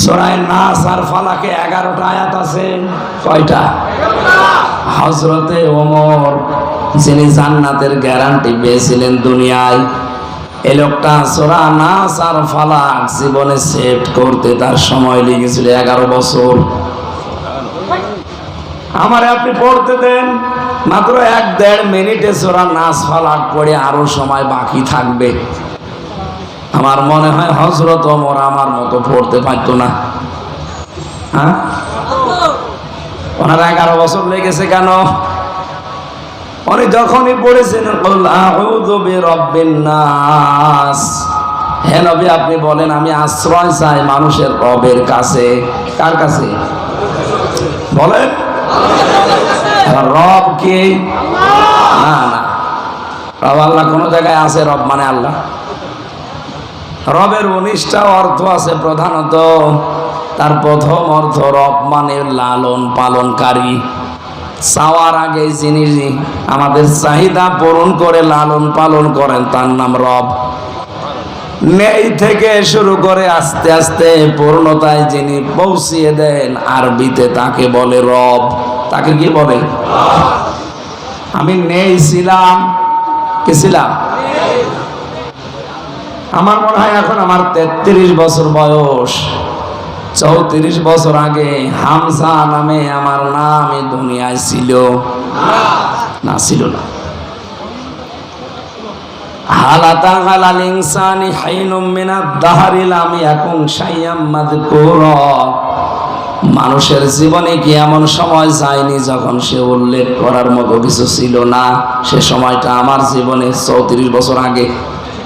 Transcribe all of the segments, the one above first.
সূরা নাস আর ফালাকে 11টা আয়াত আছে। কয়টা? হযরতে ওমর যিনি জান্নাতের গ্যারান্টি পেয়েছিলেন দুনিয়ায়, এই লোকটা সূরা নাস আর ফালাক জীবনে সেট করতে তার সময় লেগেছিল 11 বছর। আমারে আপনি পড়তে দেন, মাত্র 1-1.5 মিনিটে সূরা নাস ফালাক পড়ে আরো সময় বাকি থাকবে। আমার মনে হয় হযরত ওমর আমার মতো পড়তে পারতো না। হ্যাঁ, ওনার 11 বছর লেগেছে কেন? উনি যখনই পড়েছেন কুল আউযু বিরাব্বিন নাস, হে নবী আপনি বলেন আমি আশ্রয় চাই মানুষের রবের কাছে। কার কাছে বলেন? রব কে? না না, রব আল্লাহ। কোন জায়গায় আছে রব মানে আল্লাহ? রবের 19টা অর্থ আছে। প্রধানত তার প্রথম অর্থ রব মানে লালন পালনকারী। চাওয়ার আগে যিনি আমাদের চাহিদা পূরণ করে লালন পালন করেন তার নাম রব। নেই থেকে শুরু করে আস্তে আস্তে পূর্ণতায় যিনি পৌঁছিয়ে দেন, আরবিতে তাকে বলে রব। তাকে কি বলে? আমি নেই ছিলাম, কি ছিলাম? আমার মনে হয় এখন আমার 33 বছর বয়স। 34 বছর আগে হামজা নামে আমার নাম এই দুনিয়ায় ছিল না? ছিল না। হালাতা হালাল ইনসানি হাইনুম মিনাদ দাহরি লাম ইয়াকুন শাইয়াম মাযকুরা। মানুষের জীবনে কি এমন সময় যায়নি যখন সে উল্লেখ করার মতো কিছু ছিল না? সে সময়টা আমার জীবনে 34 বছর আগে।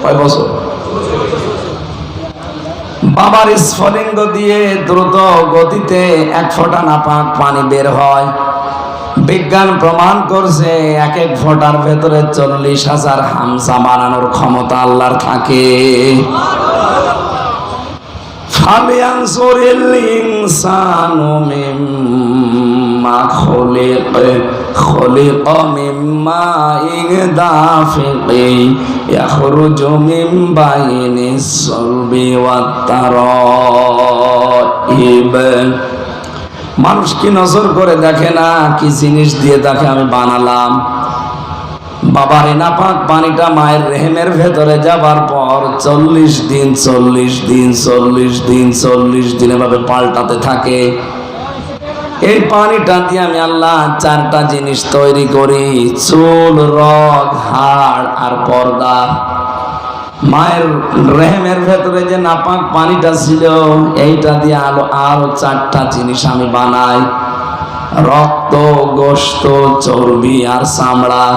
কয় বছর? বাবার স্ফলিঙ্গ দিয়ে দ্রুত গতিতে 1 ফোঁটা নাপাক পানি বের হয়। বিজ্ঞান প্রমাণ করছে 1 ফোঁটার ভেতরে 40,000 হামজা বানানোর ক্ষমতা আল্লাহর থাকে। ফালিয়ানজুরিল ইনসানু মিম্মা খুলিকা মিম্মা দাফিকিন ইয়াখরুজু মিন বাইনিস সালবি ওয়াত তারাইব। মানুষ কি নজর করে দেখে না কি জিনিস দিয়ে দেখে আমি বানালাম? বাবার নাপাক পানিটা মায়ের রেহেমের ভেতরে যাবার পর 40 দিন 40 দিন 40 দিন 40 দিন এভাবে পাল্টাতে থাকে। এই পানিটা দিয়ে আমি আল্লাহ 4টা জিনিস তৈরি করি: চুল, রগ, হাড় আর পর্দা। মায়ের রেহেমের ভেতরে যে নাপাক পানিটা ছিল, এইটা দিয়ে আরো 4টা জিনিস আমি বানাই: রক্ত, গোশত, চর্বি আর চামড়া।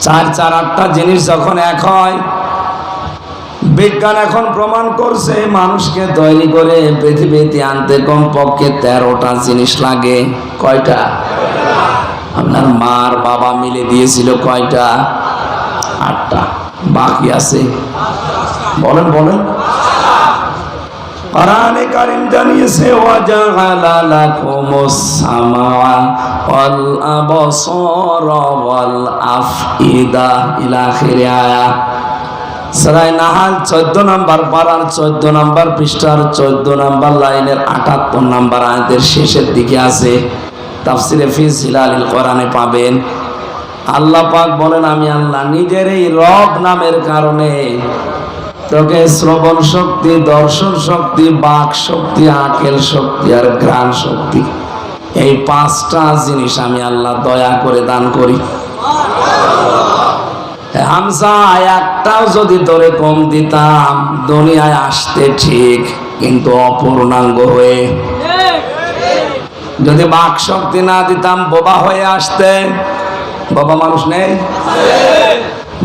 8টা জিনিস যখন এক হয়, বিজ্ঞান এখন প্রমাণ করছে মানুষকে তৈরি করে পৃথিবীতে আনতে কমপক্ষে 13টা জিনিস লাগে। কয়টা? আপনার মার বাবা মিলে দিয়েছিল কয়টা? 8টা। বাকি আছে বলেন বলেন। কোরআনে কারীম জানিয়েছে ওয়াজাআলা লাকুমুস সামআ ওয়াল আবসারা ওয়াল আফইদা ইলা আখির আয়াত। সূরা নাহাল 14 নম্বর পারার 14 নম্বর পৃষ্ঠার 14 নম্বর লাইনের 78 নম্বর আয়াতের শেষের দিকে আছে। তাফসিরে ফি জিলালিল কোরআনে পাবেন। আল্লাহ পাক বলেন আমি আল্লাহ নিজের এই রব নামের কারণে তোকে শ্রবণ শক্তি, দর্শন শক্তি, বাক শক্তি, আকেল শক্তি আর ঘ্রাণ শক্তি, এই 5টা জিনিস আমি আল্লাহ দয়া করে দান করি। হামজা একটাও যদি তোরে কম দিতাম দুনিয়ায় আসতে ঠিক, কিন্তু অপূর্ণাঙ্গ হয়ে। যদি বাক শক্তি না দিতাম বোবা হয়ে আসতে। বাবা মানুষ নেই?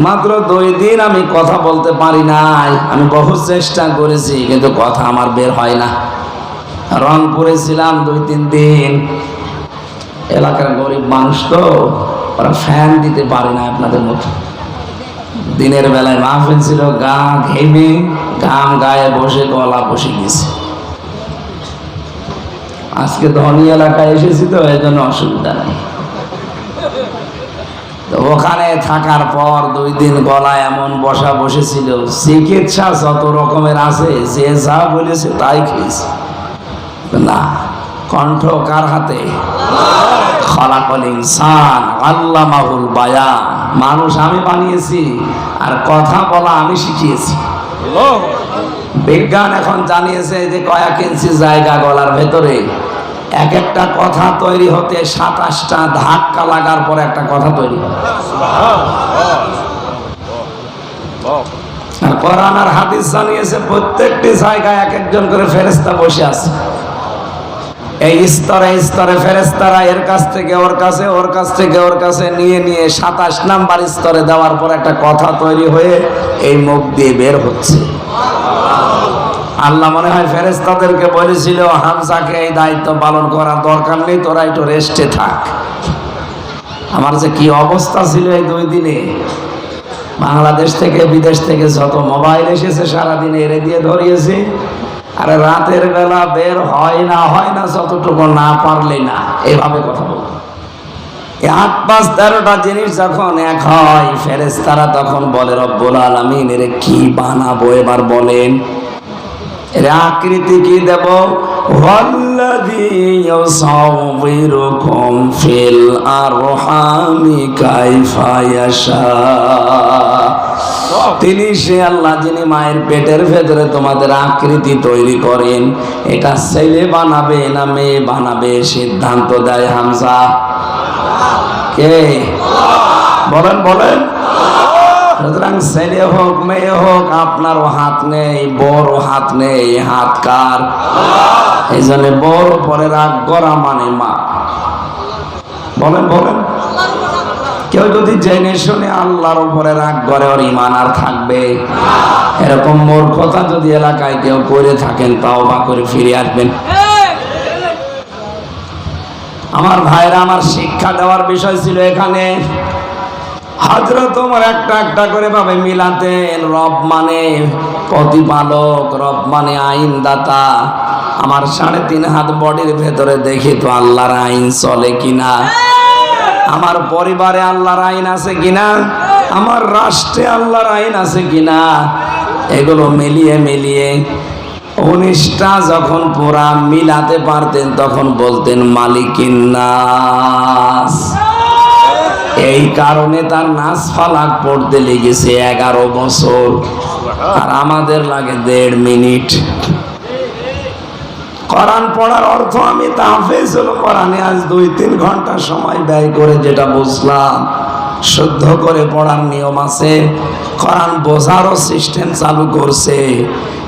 মাত্র 2 দিন আমি কথা বলতে পারি নাই। আমি বহু চেষ্টা করেছি কিন্তু কথা আমার বের হয় না। রংপুরে ছিলাম 2-3 দিন। এলাকার গরিব মানুষ তো, ওরা ফ্যান দিতে পারে না আপনাদের মতো। দিনের বেলায় মাহফিল ছিল, গা ঘেমে ঘাম গায়ে বসে গলা বসে গেছে। আজকে ধনী এলাকায় এসেছি তো এই জন্য অসুবিধা নেই। তো ওখানে থাকার পর 2 দিন গলায় এমন বসা বসেছিল, চিকিৎসা যত রকমের আছে যে যা বলেছে তাই খেয়েছে না। কণ্ঠ কার হাতে? খলাকল ইনসান আল্লামাহুল বায়ান। মানুষ আমি বানিয়েছি আর কথা বলা আমি শিখিয়েছি। বিজ্ঞান এখন জানিয়েছে যে কয়েক ইঞ্চি জায়গা গলার ভেতরে, এক একটা কথা তৈরি হতে 27টা ধাক্কা লাগার পর একটা কথা তৈরি হয়। আর কোরআন আর হাদিস জানিয়েছে প্রত্যেকটি জায়গায় এক একজন করে ফেরেশতা বসে আছে। এই স্তরে স্তরে ফেরেশতারা এর কাছ থেকে ওর কাছে, ওর কাছ থেকে ওর কাছে নিয়ে নিয়ে 27 নাম্বার স্তরে দেওয়ার পর একটা কথা তৈরি হয়ে এই মুখ দিয়ে বের হচ্ছে। আল্লাহ মনে হয় ফেরেশতাদেরকে বলেছিল, হামজাকে এই দায়িত্ব পালন করার দরকার নেই, তোরা একটু রেস্টে থাক। আমার যে কি অবস্থা ছিল এই 2 দিনে, বাংলাদেশ থেকে বিদেশ থেকে যত মোবাইল এসেছে সারাদিন এরে দিয়ে ধরিয়েছি। আর রাতের বেলা বের হয় না যতটুকু না পারলে না, এভাবে কথা বলবো। 8-5-13টা জিনিস যখন এক হয়, ফেরেশতারা তখন বলে, রব্বুল আলামিন এর কি বানাবো এবার বলেন, এর আকৃতি কি দেব? ওয়াল্লাযী ইউসাউবিরুকুম ফিল আরহামি কাইফা ইয়াশা। তিনি সে আল্লাহ যিনি মায়ের পেটের ভেতরে তোমাদের আকৃতি তৈরি করেন, এটা ছেলে বানাবে না মেয়ে বানাবে সিদ্ধান্ত দেয় হামজা। কে বলেন বলেন? সুতরাং ছেলে হোক মেয়ে হোক আপনারও হাত নেই, বড় হাত নেই, হাত কার? এই জন্য বড় পরে রাগ করা মানে মা। বলেন বলেন? কেউ যদি জেনে শুনে আল্লাহর উপরে রাগ করে, ওর ঈমান আর থাকবে? এরকম মূর্খতা যদি এলাকায় কেউ করে থাকেন, তাওবা করে ফিরে আসবেন। আমার ভাইরা, আমার শিক্ষা দেওয়ার বিষয় ছিল এখানে। হযরত ওমর একটা একটা করে ভাবে মিলাতেন। রব মানে প্রতিপালক, রব মানে আইনদাতা। আমার 3.5 হাত বডির ভেতরে দেখি তো আল্লাহর আইন চলে কিনা, আমার পরিবারে আল্লাহর আইন আছে কিনা, আমার রাষ্ট্রে আল্লাহর আইন আছে কিনা, এগুলো মিলিয়ে মিলিয়ে 19টা যখন পুরা মিলাতে পারতেন তখন বলতেন মালিকিন নাস। এই কারণে তার নাস ফালাক পড়তে লেগেছে 11 বছর, আর আমাদের লাগে 1.5 মিনিট। কোরআন পড়ার অর্থ আমি তাহফিজ হলো কোরআনে আজ 2-3 ঘন্টা সময় ব্যয় করে যেটা বুঝলাম, শুদ্ধ করে পড়ার নিয়ম আছে, কোরআন বোঝারও সিস্টেম চালু করছে,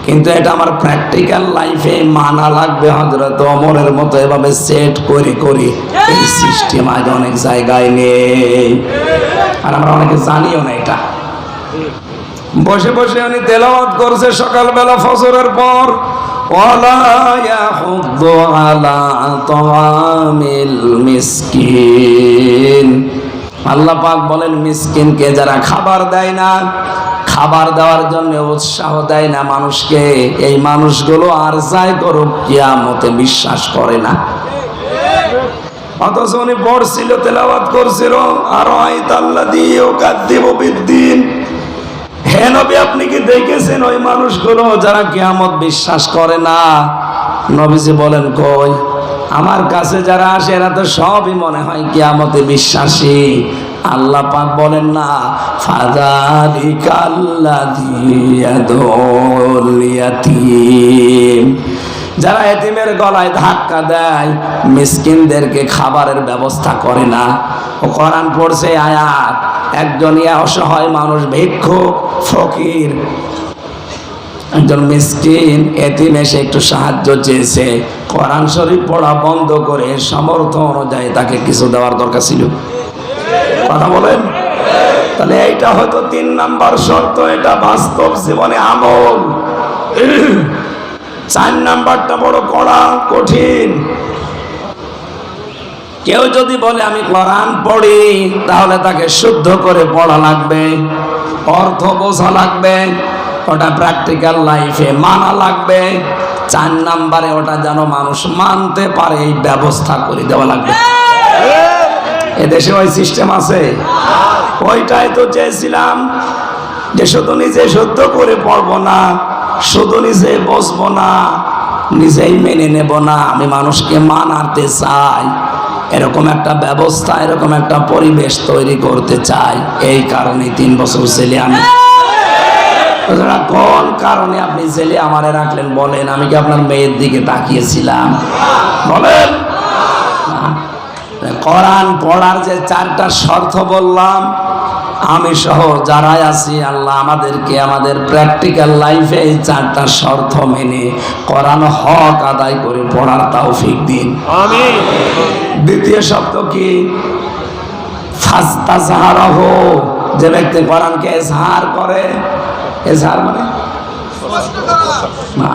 কিন্তু এটা আমার প্র্যাকটিক্যাল লাইফে মানা লাগবে। হযরত ওমরের মতো এভাবে সেট করে করে এই সিস্টেম আজ অনেক জায়গায় নেই, আর আমরা অনেকে জানিও না এটা। বসে বসে উনি তেলাওয়াত করছে সকালবেলা ফজরের পর, ওয়ালা ইয়াহুদ্দু আলা তাআমিল মিসকিন। আল্লাহ পাক বলেন, মিসকিনকে যারা খাবার দেয় না, খাবার দেওয়ার জন্য উৎসাহ দেয় না মানুষকে, এই মানুষগুলো আর যাই করুক কিয়ামতে বিশ্বাস করে না। অথচ উনি পড়ছিল, তেলাওয়াত করছিল, আর আইতাল্লাযী ইউকাযযিবু বিদ্দীন। হে নবী, আপনি কি দেখেছেন ওই মানুষগুলো যারা কিয়ামত বিশ্বাস করে না? নবীজি বলেন, কই, আমার কাছে যারা আসে এরা তো সবই মনে হয় কিয়ামতে বিশ্বাসী। আল্লাহ পাক বলেন না, ফাযালিকাল্লাযী ইয়াদউল ইয়াতীম। যারা এতিমের গলায় ধাক্কা দেয়, মিসকিনদেরকে খাবারের ব্যবস্থা করে না। ও কোরআন পড়ছে আয়াত, একজন অসহায় মানুষ, ভিক্ষুক, ফকির, একজন মিসকিন এতিম এসে একটু সাহায্য চেয়েছে, কোরআন শরীফ পড়া বন্ধ করে সামর্থ্য অনুযায়ী তাকে কিছু দেওয়ার দরকার ছিল। কথা বলেন? তাহলে এইটা হয়তো 3 নাম্বার শর্ত, এটা বাস্তব জীবনে আমল। 4 নাম্বারটা বড় কড়া, কঠিন। কেউ যদি বলে আমি কোরআন পড়ি, তাহলে তাকে শুদ্ধ করে পড়া লাগবে, অর্থ বোঝা লাগবে, ওটা প্র্যাকটিক্যাল লাইফে মানা লাগবে। 4 নাম্বারে ওটা যেন মানুষ মানতে পারে এই ব্যবস্থা করে দেওয়া লাগবে। এদেশে ওই সিস্টেম আছে? ওইটাই তো চেয়েছিলাম, যে শুধু নিজে শুদ্ধ করে পড়বো না, শুধু নিজে বসবো না, নিজেই মেনে নেব না, আমি মানুষকে মানাতে চাই। এরকম একটা ব্যবস্থা, এরকম একটা পরিবেশ তৈরি করতে চাই। এই কারণে 3 বছর ছেলে আমি। কোন কারণে আপনি ছেলে আমারে রাখলেন বলেন? আমি কি আপনার মেয়ের দিকে তাকিয়েছিলাম? বলেন। কোরআন পড়ার যে 4টা শর্ত বললাম, আমি সহ যারাই আছি, আল্লাহ আমাদেরকে আমাদের প্র্যাকটিক্যাল লাইফে এই 4টা শর্ত মেনে কোরআন হক আদায় করে পড়ার তৌফিক দিন। আমিন। দ্বিতীয় শর্ত কি? ফাস্তাজহারাহু, যে ব্যক্তি কোরআনকে ইজহার করে। ইজহার মানে না,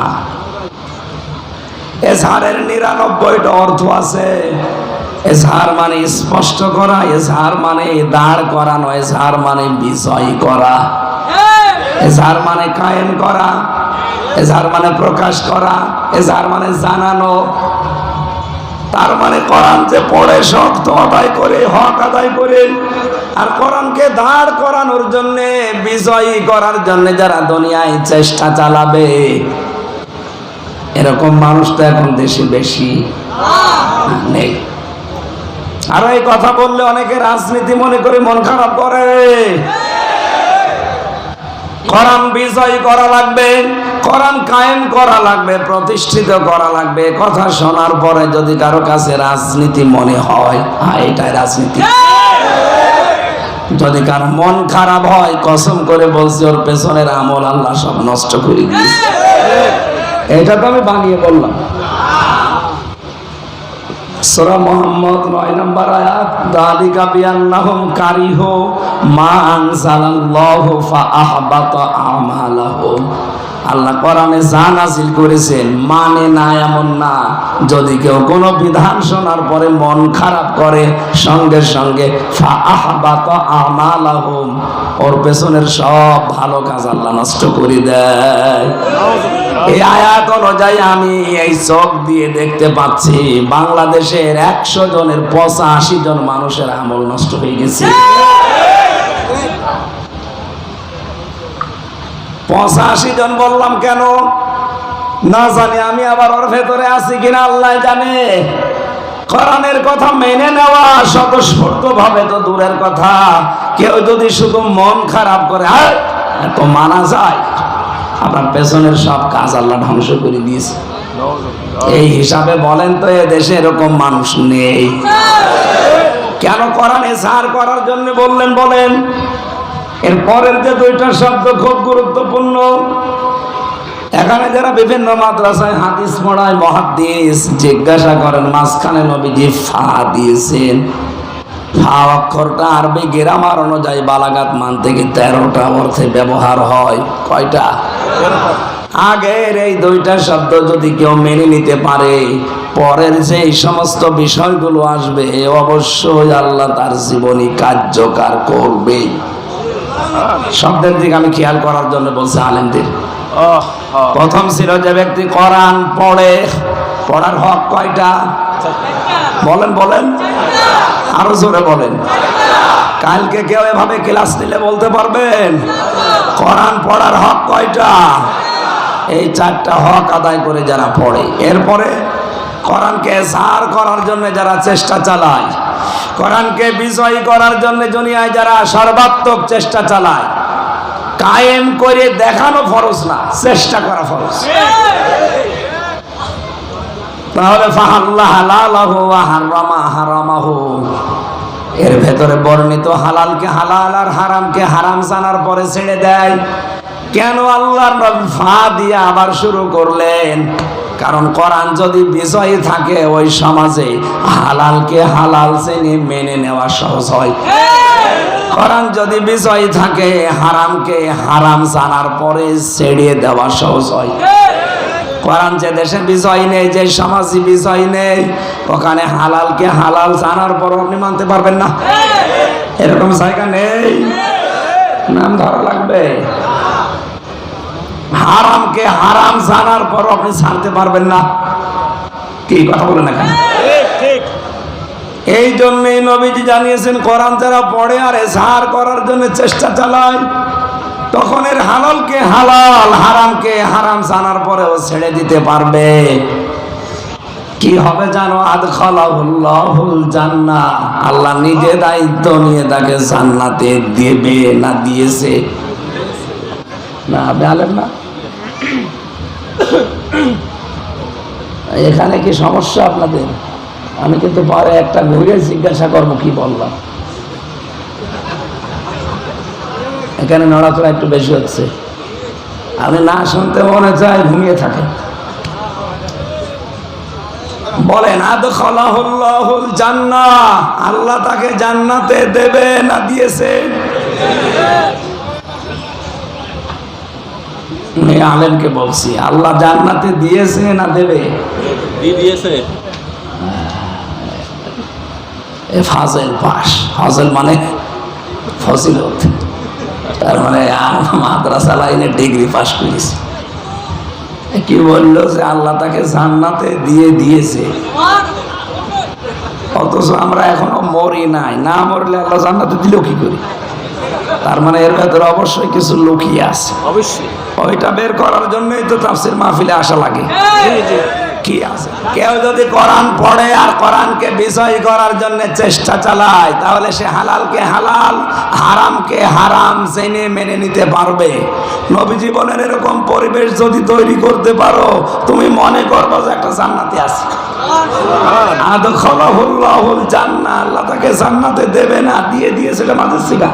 ইজহারের 99টা অর্থ আছে। ইজহার মানে স্পষ্ট করা, ইজহার মানে দাঁড় করানো, ইজহার মানে বিজয় করা, ইজহার মানে কায়েম করা, ইজহার মানে প্রকাশ করা, ইজহার মানে জানানো। তার মানে কোরআন যে পড়ে শর্ত আদায় করে, হক আদায় করে, আর কোরআনকে দাঁড় করানোর জন্য, বিজয়ী করার জন্য যারা দুনিয়ায় চেষ্টা চালাবে, এরকম মানুষ তো এখন দেশে বেশি নেই। আর এই কথা বললে অনেকে রাজনীতি মনে করে মন খারাপ করে। কোরআন বিজয় করা লাগবে, কোরআন কায়েম করা লাগবে, প্রতিষ্ঠিত করা লাগবে। কথা শোনার পরে যদি কারো কাছে রাজনীতি মনে হয়, এটাই রাজনীতি। যদি কারো মন খারাপ হয়, কসম করে বলছি ওর পেছনের আমল আল্লাহ সব নষ্ট করে দিয়েছে। এটা তো আমি বানিয়ে বললাম। সূরা মুহাম্মদ 9 নম্বর আয়াত, যালিকা বিআন্নাহুম কারিহু মা আনজালাল্লাহু ফাআহবাতা আমালাহুম। আল্লাহ কোরআনে যা নাযিল করেছেন মানে না এমন না। যদি কেউ কোনো বিধান শোনার পরে মন খারাপ করে, সঙ্গে সঙ্গে ফাআহবাতা আমালাহুম, ওর পেছনের সব ভালো কাজ আল্লাহ নষ্ট করে দেয়। এই আয়াত অনুযায়ী আমি এই চোখ দিয়ে দেখতে পাচ্ছি বাংলাদেশের 100 জনের 85 জন মানুষের আমল নষ্ট হয়ে গেছে। 85 জন বললাম কেন না জানি, আমি আবার ওর ভেতরে আছি কিনা আল্লাহ জানে। কোরআনের কথা মেনে নেওয়া স্বতঃস্ফূর্ত ভাবে তো দূরের কথা, কেউ যদি শুধু মন খারাপ করে, এত মানা যায়? আপনার পেছনের সব কাজ আল্লাহ ধ্বংস করে দিয়েছে। এই হিসাবে বলেন তো এ দেশে এরকম মানুষ নেই কেন? কোরআন ইজহার করার জন্য বললেন বলেন। এর পরের যে 2টা শব্দ খুব গুরুত্বপূর্ণ। এখানে যারা বিভিন্ন মাদ্রাসায় হাদিস পড়ায়, মুহাদ্দিস জিজ্ঞাসা করেন মাঝখানে নবীজি ফা দিয়েছেন। ফা অক্ষরটা আরবি গ্রামার অনুযায়ী বালাগাত মান থেকে 13টা অর্থে ব্যবহার হয়। কয়টা? আগের এই 2টা শব্দ যদি কেউ মেনে নিতে পারে, পরের যে এই সমস্ত বিষয়গুলো আসবে অবশ্যই আল্লাহ তার জীবনী কার্যকর করবে। শব্দের দিকে আমি খেয়াল করার জন্য বলছি আলেমদের। প্রথম ছিল যে ব্যক্তি কোরআন পড়ে, পড়ার হক কয়টা? বলেন বলেন, আরো জোরে বলেন। কালকে কেউ এভাবে ক্লাস নিলে বলতে পারবেন কোরআন পড়ার হক কয়টা? এই 4টা হক আদায় করে যারা পড়ে, এরপরে কোরআনকে ইজহার করার জন্য যারা চেষ্টা চালায়, কোরআনকে বিজয়ী করার জন্য দুনিয়ায় যারা সর্বাত্মক চেষ্টা চালায়, কায়েম করে দেখানো ফরজ না, চেষ্টা করা ফরজ। তাহলে ফাহাল্লা হালালাহু ওয়া হারামা হারামাহু, এর ভেতরে বর্ণিত হালালকে হালাল আর হারামকে হারাম জানার পরে ছেড়ে দেয়। কেন আল্লাহর নবী ফা দিয়ে আবার শুরু করলেন? কারণ কোরআন যদি বিজয়ী থাকে, ওই সমাজে হালালকে হালাল জেনে মেনে নেওয়া সহজ হয়। কোরআন যদি বিজয়ী থাকে, হারামকে হারাম জানার পরে ছেড়ে দেওয়া সহজ হয়। কোরআন যে দেশে বিজয় নেই, যে সমাজে বিজয় নেই, ওখানে হালালকে হালাল জানার পর আপনি মানতে পারবেন না। এরকম জায়গা নেই, নাম ধরা লাগবে। হারামকে হারাম জানার পর আপনি ছাড়তে পারবেন না। কি কথা বলেন এখানে? এই জন্যই নবীজি জানিয়েছেন, কোরআন যারা পড়ে আর এজহার করার জন্য চেষ্টা চালায়, তখন এর হালালকে হালাল, হারামকে হারাম জানার পরেও ছেড়ে দিতে পারবে। কি হবে জানো? আদখালাহুল্লাহুল জান্নাহ, আল্লাহ নিজে দায়িত্ব নিয়ে তাকে জান্নাতে দেবে। না দিয়েছে? না বলেন না। এখানে কি সমস্যা আপনাদের? আমি কিন্তু পরে একটা ঘুরে জিজ্ঞাসা করবো কি বললাম। এখানে নড়াচড়া একটু বেশি হচ্ছে, আপনি না শুনতে মনে চায় ঘুমিয়ে থাকেন। বলেন আদখালাহুল্লাহুল জান্নাহ, আল্লাহ তাকে জান্নাতে দেবে না দিয়েছে? আমি আলেমকে বলছি, আল্লাহ জান্নাতে দিয়েছে না দেবে? দিয়েছে। ফাজেল পাস, ফাজেল মানে ফজিলত, তার মানে মাদ্রাসা লাইনে ডিগ্রি পাস করেছে। কি বললো যে আল্লাহ তাকে জান্নাতে দিয়েছে, অথচ আমরা এখনো মরি নাই। না মরলে আল্লাহ জান্নাতে দিল কি করি? তার মানে এর ভেতরে অবশ্যই কিছু লুকিয়ে আছে। অবশ্যই ওইটা বের করার জন্যই তো তাফসীর মাহফিলে আসা লাগে। কি আছে? কেউ যদি কোরআন পড়ে আর কোরআনকে বিজয় করার জন্য চেষ্টা চালায়, তাহলে সে হালালকে হালাল, হারামকে হারাম জেনে মেনে নিতে পারবে। নবীজি বলেন, এরকম পরিবেশ যদি তৈরি করতে পারো, তুমি মনে করবে যে একটা জান্নাতে আছে। আদখালাহুল্লাহুল জান্নাহ, আল্লাহ তাকে জান্নাতে দেবে না দিয়েছে, এটা মাঝে শিখা।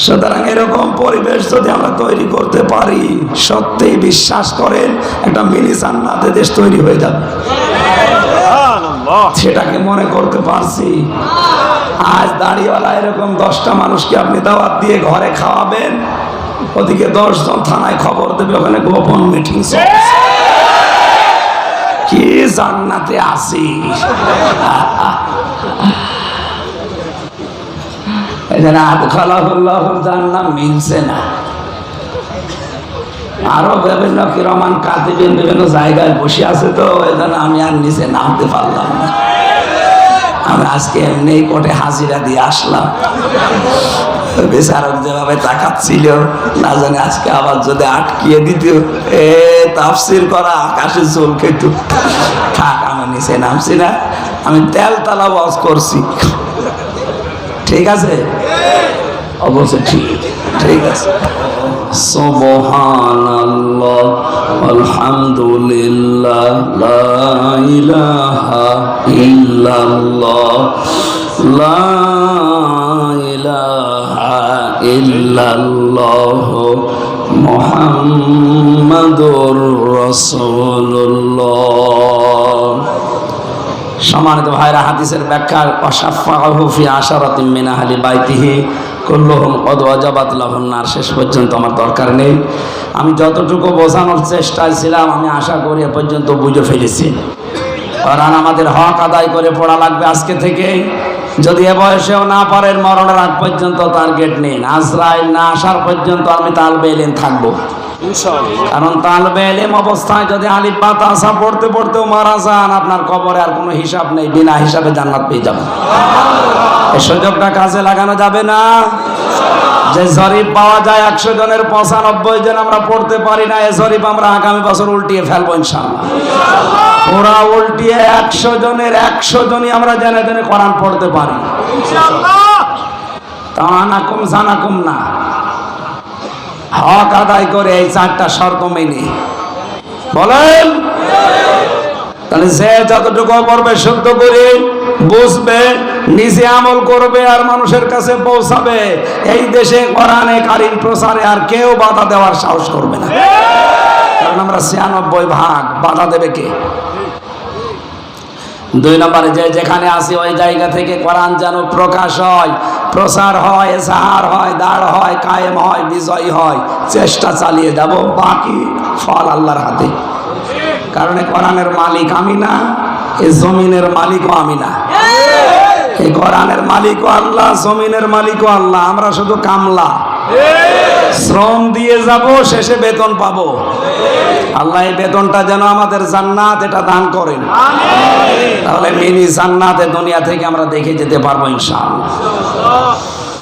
সুতরাং এরকম পরিবেশ যদি আমরা তৈরি করতে পারি, সত্যি বিশ্বাস করেন একটা মিনি জান্নাতে দেশ তৈরি হয়ে যাবে। সেটাকে মনে করতে পারছি। আজ দাড়িওয়ালা এরকম 10টা মানুষকে আপনি দাওয়াত দিয়ে ঘরে খাওয়াবেন, ওদিকে 10 জন থানায় খবর দেবে, ওখানে গোপন মিটিং চলছে, কি জান্নাতে আছি। এখানে আদখালাহুল্লাহুল জান্নাহ মিলছে না। আরো বিভিন্ন কিরামান কাতিবিন বিভিন্ন জায়গায় বসে আছে, তো এজন্য আমি আর নিচে নামতে পারলাম না। আমি আজকে এমনি কোর্টে হাজিরা দিয়ে আসলাম। বিচারক যেভাবে তাকাচ্ছিল, না জানি আজকে আবার যদি আটকিয়ে দিত, তাফসীর করা আকাশে চুল খেত। থাক, আমি নিচে নামছি না, আমি তেলতলা ওয়াজ করছি। ঠিক আছে? অবশ্যই ঠিক আছে। সুবহানাল্লাহ, আলহামদুলিল্লাহ, লা ইলাহা ইল্লাল্লাহ, লা ইলাহা ইল্লাল্লাহ, মুহাম্মাদুর রাসূলুল্লাহ। সম্মানিত ভাইরা, হাদিসের ব্যাখ্যা, ওয়াশাফাআহু ফি আশারাতিন মিন আহলি বাইতিহি কুল্লুহুম ক্বাদ ওয়াজাবাত লাহুন নার, শেষ পর্যন্ত আমার দরকার নেই। আমি যতটুকু বোঝানোর চেষ্টায় ছিলাম, আমি আশা করি এ পর্যন্ত বুঝে ফেলেছি। কারণ আমাদের হক আদায় করে পড়া লাগবে আজকে থেকেই। যদি এ বয়সেও না পারেন, মরণের আগ পর্যন্ত টার্গেট নিন। আজরাইল না আসার পর্যন্ত আমি তালবে ইলম থাকবো, কারণ তালবে ইলম অবস্থায় যদি আলিফ বা তাসা পড়তে পড়তেও মারা যান, আপনার কবরে আর কোনো হিসাব নেই, বিনা হিসাবে জান্নাত পেয়ে যাবেন। এই সুযোগটা কাজে লাগানো যাবে না? যে জরিপ পাওয়া যায় 100 জনের 95 জন আমরা পড়তে পারি না, এই জরিপ আমরা আগামী বছর উল্টিয়ে ফেলবো ইনশাআল্লাহ। ওরা উল্টিয়ে 100 জনের 100 জনই আমরা জেনে জেনে কোরআন পড়তে পারি ইনশাআল্লাহ। তানাকুম জানাকুম না, হক আদায় করে এই 4টা শর্ত মেনে বলেন। তাহলে যে যতটুকু পড়বে শুদ্ধ করে বুঝবে, নিজে আমল করবে আর মানুষের কাছে পৌঁছাবে, এই দেশে কোরআনে কারিম প্রচারে আর কেউ বাধা দেওয়ার সাহস করবে না। কারণ আমরা 96 বাধা দেবে কে? 2 নম্বরে, যে যেখানে আসি ওই জায়গা থেকে কোরআন যেন প্রকাশ হয়, প্রচার হয়, এজাহার হয়, দাঁড় হয়, কায়েম হয়, বিজয় হয়। চেষ্টা চালিয়ে যাব, বাকি ফল আল্লাহর হাতে। কারণ কোরআনের মালিক আমি না, এই জমিনের মালিকও আমি না। এই কোরআনের মালিকও আল্লাহ, জমিনের মালিকও আল্লাহ, আমরা শুধু কামলা। শ্রম দিয়ে যাব, শেষে বেতন পাবো। আল্লাহ এই বেতনটা যেন আমাদের জান্নাত এটা দান করেন, তাহলে মিনি জান্নাতে দুনিয়া থেকে আমরা দেখে যেতে পারবো ইনশাআল্লাহ।